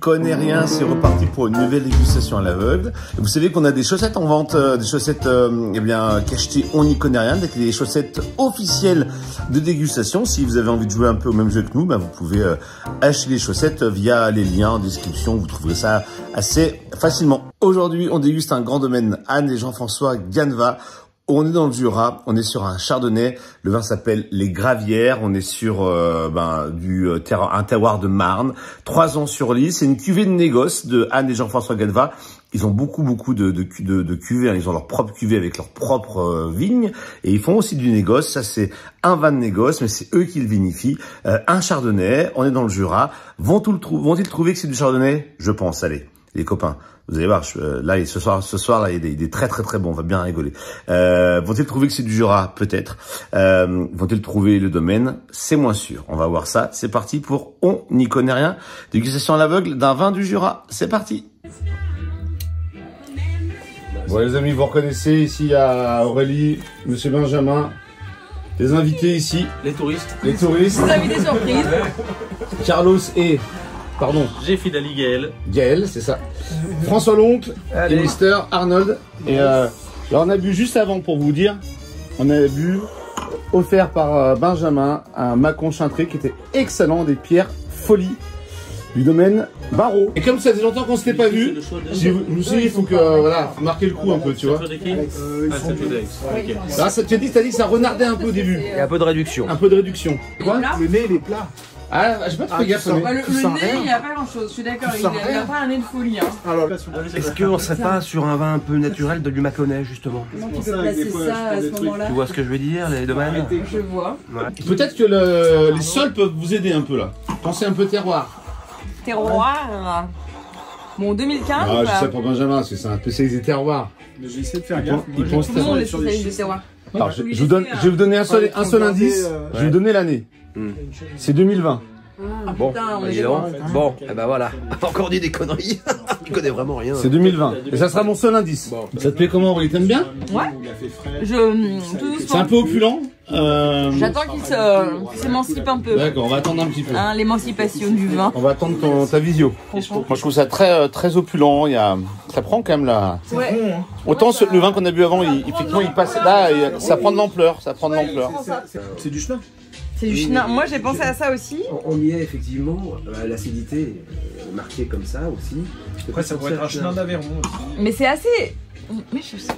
connaît rien, c'est reparti pour une nouvelle dégustation à l'aveugle. Vous savez qu'on a des chaussettes en vente, des chaussettes eh bien cachetées, on n'y connaît rien, des chaussettes officielles de dégustation. Si vous avez envie de jouer un peu au même jeu que nous, ben, vous pouvez acheter les chaussettes via les liens en description, vous trouverez ça assez facilement. Aujourd'hui, on déguste un grand domaine Anne et Jean-François Gannevat. On est dans le Jura, on est sur un chardonnay, le vin s'appelle Les Gravières, on est sur un terroir de Marne, 3 ans sur lit, c'est une cuvée de négoce de Anne et Jean-François Gannevat. Ils ont beaucoup de cuvées, hein. Ils ont leur propre cuvée avec leur propre vigne et ils font aussi du négoce. Ça c'est un vin de négoce, mais c'est eux qui le vinifient. Un chardonnay, on est dans le Jura. Vont-ils trouver que c'est du chardonnay? Je pense, allez, les copains. Vous allez voir, là, ce soir, là, il est très bon, on va bien rigoler. Vont-ils trouver que c'est du Jura? Peut-être. Vont-ils trouver le domaine? C'est moins sûr. On va voir ça. C'est parti pour On n'y connaît rien. Dégustation à l'aveugle d'un vin du Jura. C'est parti. Bon, les amis, vous reconnaissez, ici, il y a Aurélie, Monsieur Benjamin, les invités ici. Les touristes. Les touristes. Les invités surprises. Carlos et... Pardon. J'ai Fidali Gaël. Gaël, c'est ça. François l'oncle et Mister Arnold. Et alors on a bu juste avant pour vous dire, on a bu offert par Benjamin un Macon Chintré qui était excellent, des pierres folies du domaine Barreau. Et comme ça faisait longtemps qu'on s'était pas vu, je me suis dit il faut que voilà, faut marquer le coup un peu, tu vois. Là, ça, tu as dit que ça renardait un peu au début. Il y a un peu de réduction. Un peu de réduction. Quoi? Le nez, il est plat. Ah, j'ai pas fait gaffe. Le nez, il n'y a pas grand chose, je suis d'accord, il n'a pas un nez de folie. Hein. Alors, est-ce qu'on serait pas sur un vin un peu naturel du Mâconnais justement? Comment tu peux placer ça à ce moment-là? Tu vois ce que je veux dire, les domaines? Je vois. Ouais. Peut-être que les sols peuvent vous aider un peu là. Pensez un peu terroir. Terroir. Bon, 2015. Ah, je sais pour Benjamin, parce que c'est un spécialisé terroir. mais j'ai essayé de faire gaffe. Il pense Tout le monde est spécialiste de terroir. Alors, je vais vous donner un seul indice. Je vais vous donner l'année. C'est 2020. Ah, Bon, putain, on est évidemment. bon. Bon, et ben voilà. Encore dit des conneries. Tu connais vraiment rien. C'est 2020. Et ça sera mon seul indice. Bon. Ça te plaît comment, Aurélie? T'aimes bien? Ouais. Tout doucement. C'est un peu opulent. J'attends qu'il s'émancipe un peu. D'accord, on va attendre un petit peu. Hein, l'émancipation du vin. On va attendre ta visio. Moi, je trouve ça très opulent. Ça prend quand même là. Ouais. Autant le vin qu'on a bu avant, effectivement, il passe là, et ça prend de l'ampleur. Ça prend de l'ampleur. C'est du chenin. C'est du chenin. Moi, j'ai pensé à ça aussi. On y est effectivement. L'acidité marquée comme ça aussi. Après, ça pourrait être un chenin d'Aveyron aussi. Mais c'est assez. Mais je sais.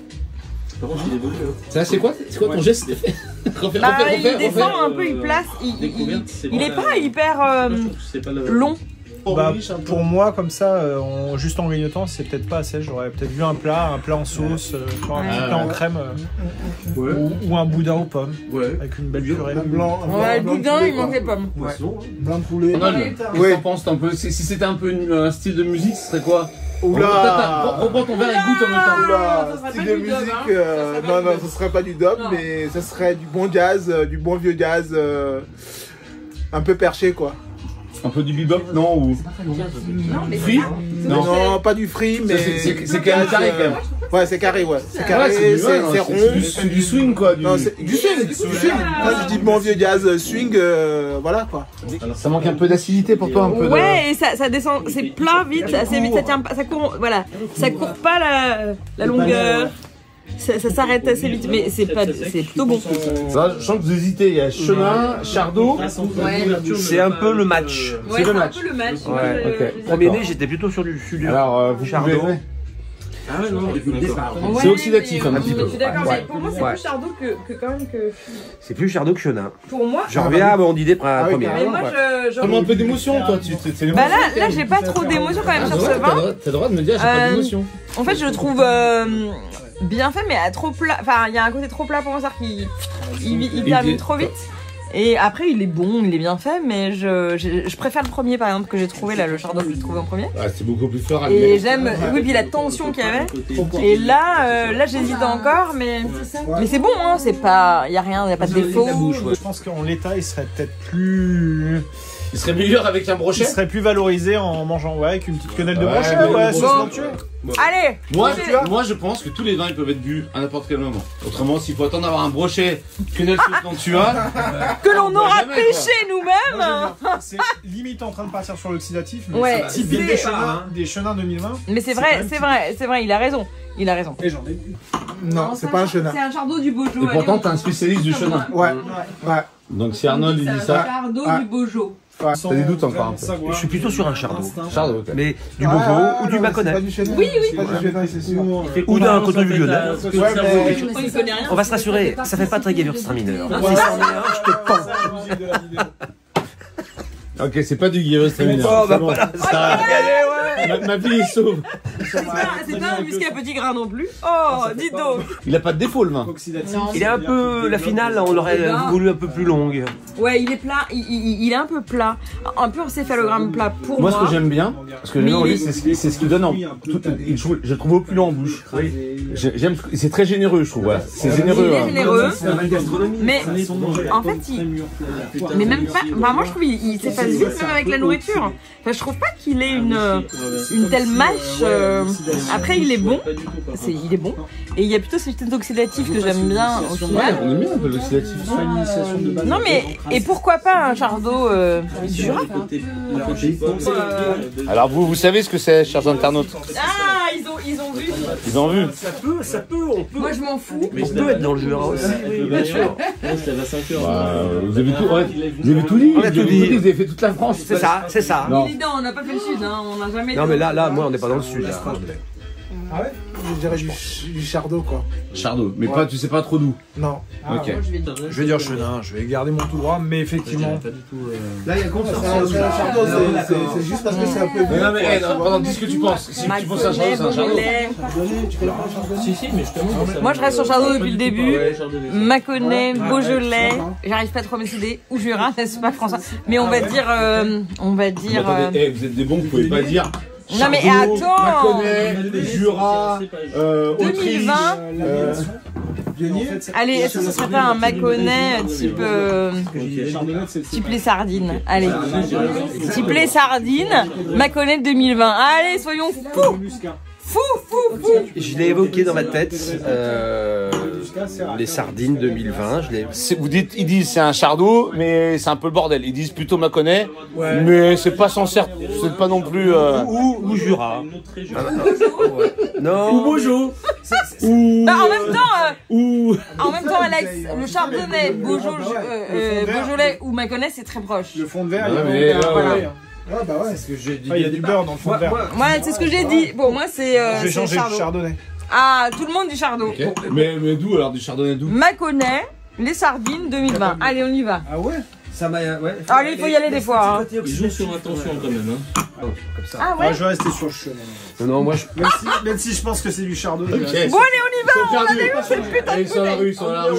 Ça, c'est quoi ton geste? Il descend un peu, il place. Il est pas hyper long. Bah, pour moi, comme ça, juste en grignotant, c'est peut-être pas assez. J'aurais peut-être vu un plat en sauce, un petit plat en crème, ou un boudin aux pommes, avec une belle purée. Ouais, le boudin, il manque les pommes. Blanc de poulet. Qu'est-ce que t'en penses un peu? Si c'était un peu un style de musique, ce serait quoi? Oula! Reprends ton verre et goûte en même temps. Oula! Ça serait Style pas de du dub, musique, non, ce serait pas du dub, mais ce serait du bon jazz, du bon vieux jazz, un peu perché quoi. Un peu du bebop, non? Ou... Non, mais free? Non, pas du free, mais c'est quand même carré quand même. Ouais, c'est carré, ouais. C'est carré, c'est rond. C'est du swing quoi. Non, c'est du swing, du swing. Quand je dis bon vieux jazz swing, voilà quoi. Ça manque un peu d'acidité pour toi, un peu. Ouais, et ça descend, c'est plat vite, assez vite, ça tient pas, ça court, voilà, ça court pas la longueur. Ça s'arrête assez vite, mais c'est plutôt bon. Ça, je sens que vous hésitez. Il y a Chenin, Chardot. C'est un peu le match. Ouais, c'est un peu le match. Ouais, ok. Premier nez, j'étais plutôt sur du Alors, vous Chardot. Ah ouais, non, depuis le départ. C'est oxydatif un petit peu. Je suis d'accord, mais pour moi c'est plus Chardot que quand même que. C'est plus Chardot que Chenin. Pour moi. Je reviens à mon idée première. Mais moi je. Comme un peu d'émotion, toi. Bah là j'ai pas trop d'émotion quand même sur ce vin. T'as le droit de me dire, j'ai pas d'émotion. En fait, je le trouve bien fait, mais à trop plat. Enfin, il y a un côté trop plat pour moi, c'est-à-dire qu'il termine trop vite. Et après, il est bon, il est bien fait, mais je préfère le premier, par exemple, que j'ai trouvé, là, le Chardonnay que j'ai trouvé en premier. Ouais, c'est beaucoup plus fort. Et j'aime, oui, puis la tension qu'il y avait. Et là j'hésite encore, mais c'est bon, hein, c'est pas, il y a rien, il y a pas de défaut. Je pense qu'en l'état, il serait peut-être plus Il serait meilleur avec un brochet. Il serait plus valorisé en mangeant, ouais, avec une petite quenelle de Ouais, brochet, mais ouais, bon. sauce mentue. Allez. Moi, je pense que tous les vins ils peuvent être bu à n'importe quel moment. Autrement, s'il faut attendre d'avoir un brochet, quenelle sauce mentue, que l'on aura jamais, pêché nous-mêmes. C'est limite en train de partir sur l'oxydatif, mais Ouais, c'est typique c'est- des chenins 2020. Mais c'est vrai, il a raison. Il a raison. Et j'en ai plus. Non, c'est pas un chenin. C'est un chardot du Beaujolais. Et pourtant, t'es un spécialiste du chenin. Ouais, ouais. Donc si Arnold il dit ça, Chardot Ah. du Beaujolais. Ouais. t'as des doutes encore un peu. Je suis plutôt sur un chardot. Chardot, ok. Mais du Beaujolais ou du Mâconnais. Pas du chenin. Oui, oui. C'est pas du chenin, c'est sûr. Ou d'un coton du Lyonnais. Ouais, mais- On y connaît rien. On va se rassurer, ça fait pas très Gewürztraminer. Si c'en est un, je te pends. Ok, c'est pas du Gewürztraminer. Oh, bah C'est bon. voilà, Ça- ma fille est sauve. C'est pas un muscat petit grain non plus. Oh, dis donc. Il a pas de défaut le vin. Il est un peu. La finale, on l'aurait voulu un peu plus longue. Ouais, il est plat. Il est un peu plat. Un peu encéphalogramme plat pour Moi, moi. ce que j'aime bien, ce que j'aime Mais bien, il lui, c'est ce qu'il donne en. Je le trouve opulent en bouche. J'aime, c'est très généreux, je trouve. Voilà. C'est généreux. Il est hein. généreux. C'est la gastronomie. Mais en fait, mais même pas. Enfin, moi, je trouve il s'efface vite même avec la nourriture. Enfin, je trouve pas qu'il ait une telle mâche. Après, il est bon. Il est bon. Et il y a plutôt ce petit oxydatif que j'aime bien au Ouais, final. on aime bien un peu l'oxydatif. Non mais et pourquoi pas un chardot Jura? Alors vous savez ce que c'est, chers internautes? Ah, ils ont vu. Ils ont vu. Ça peut, on peut. Moi, je m'en fous. On peut être dans le Jura aussi, oui, bien sûr. Vous avez tout, ouais, vous avez tout dit. On a tout dit. Vous avez fait toute la France. C'est ça, c'est ça. Non. Évident, on n'a pas fait le sud, hein. On n'a jamais. Non, mais là, moi, on n'est pas dans le sud. Là. Ah ouais? Je dirais du chardot, quoi. Chardot, mais pas, tu sais pas trop d'où. Non. Ok. Je vais dire chenin, je vais garder mon tout droit, mais effectivement. Là, il y a confiance. C'est un chardot, c'est juste parce que c'est un peu. Mais non, mais hey, non, dis ce que tu penses. Si tu penses à un chardot, c'est un chardot. Si, mais je te montre. Moi, je reste sur chardot depuis le début. Mâconnais, Beaujolais. J'arrive pas trop à me décider. Ou Jura, n'est-ce pas, François? Mais on va dire. Mais attendez, hey, vous êtes des bons, vous pouvez pas dire. Non, mais Chardot, attends. Mâconnais, Jura, Autriche. 2020. Allez, est-ce que ce serait pas un Mâconnais type les sardines? Allez, type les sardines, Mâconnais 2020. Allez, soyons fous. Fou. Je l'ai évoqué dans ma tête. Les sardines 2020. Vous dites, ils disent c'est un chardot, mais c'est un peu le bordel. Ils disent plutôt Mâconnais, mais c'est pas censé, c'est pas non plus. Ou Jura. Non. Ou Beaujolais. Bah, en même temps, Alex, le chardonnay, Beaujolais ou Mâconnais, c'est très proche. Le fond de verre, Ouais, il mais, y a ouais. Ouais, bah ouais, c'est ce que j'ai dit. il y a du beurre dans le fond de verre. Ouais, c'est ce que j'ai dit. Bon, moi, c'est Je vais changer de chardot. chardonnay. Ah, tout le monde dit chardot. Ok. Mais d'où alors du chardonnay d'où? Mâconnais, les sardines 2020. Allez, on y va. Ah ouais? Ça m'a. Ouais. Allez, il faut y aller des fois. Hein. Ils jouent sur intention quand même. Hein. Ah Ouais, ouais. je vais rester sur le chenin. Non, moi, je. Même si je pense que c'est du chardonnay. Ok. Bon, allez, on y va. On a vu cette putain de Ils sont à la rue, ils sont à la rue.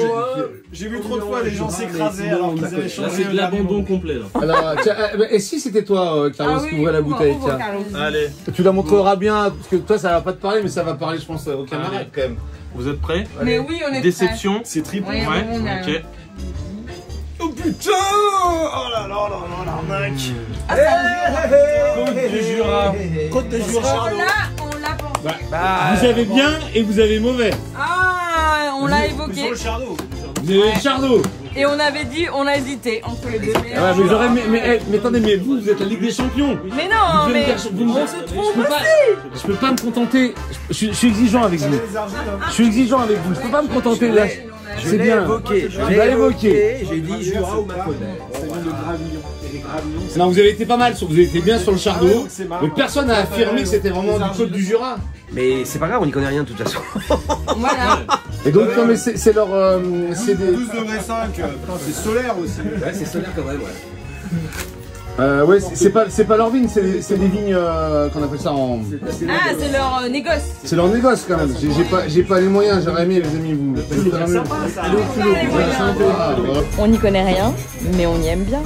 J'ai vu trop de fois les gens s'écraser alors qu'ils avaient Là, changé. c'est de l'abandon complet. Là. Alors, tiens, et si c'était toi, Carlos, qui ouvrait la bouteille, ouvre, tiens. Carlos. Allez, Tu la montreras bien, parce que toi, ça va pas te parler, mais ça va parler, je pense, aux camarades Allez. quand même. vous êtes prêts? Mais oui, on est Déception. C'est triple. Ouais, Ouais, on a- ok. Oh putain! Oh là là là là, l'arnaque! Côte du Jura. Côte de Jura. On l'a pensé. Vous avez bien et vous avez mauvais. Ah, on l'a évoqué. Sur le chardot. Vous avez le chardot. Et on avait dit, on a hésité entre les deux. Ouais, mais j'aurais, mais attendez, mais vous êtes la Ligue des Champions. Mais non, Vous devez mais me dire, on se trompe je peux pas, aussi. je peux pas me contenter. Je suis exigeant avec vous. Je suis exigeant avec vous. Je peux pas me contenter là. Je C'est l'ai bien. évoqué. Tu l'as évoqué. J'ai dit Jura ou Mâconnais. Ça vient de gravillon. Et les gravillons, Non, vous avez été pas mal. Vous avez été bien sur le chardot. C'est marrant. Mais personne n'a affirmé que c'était vraiment du côte du Jura. Mais c'est pas grave, on n'y connaît rien de toute façon. Voilà. Et donc, non, mais c'est leur. C'est des. 12 degrés 5, putain, c'est solaire aussi. Ouais, c'est solaire quand même, ouais. Ouais, c'est pas leur vigne, c'est des vignes qu'on appelle ça en. Ah, c'est leur négoce. C'est leur négoce quand même. J'ai pas les moyens. J'aurais aimé, les amis, vous. On n'y connaît rien, mais on y aime bien.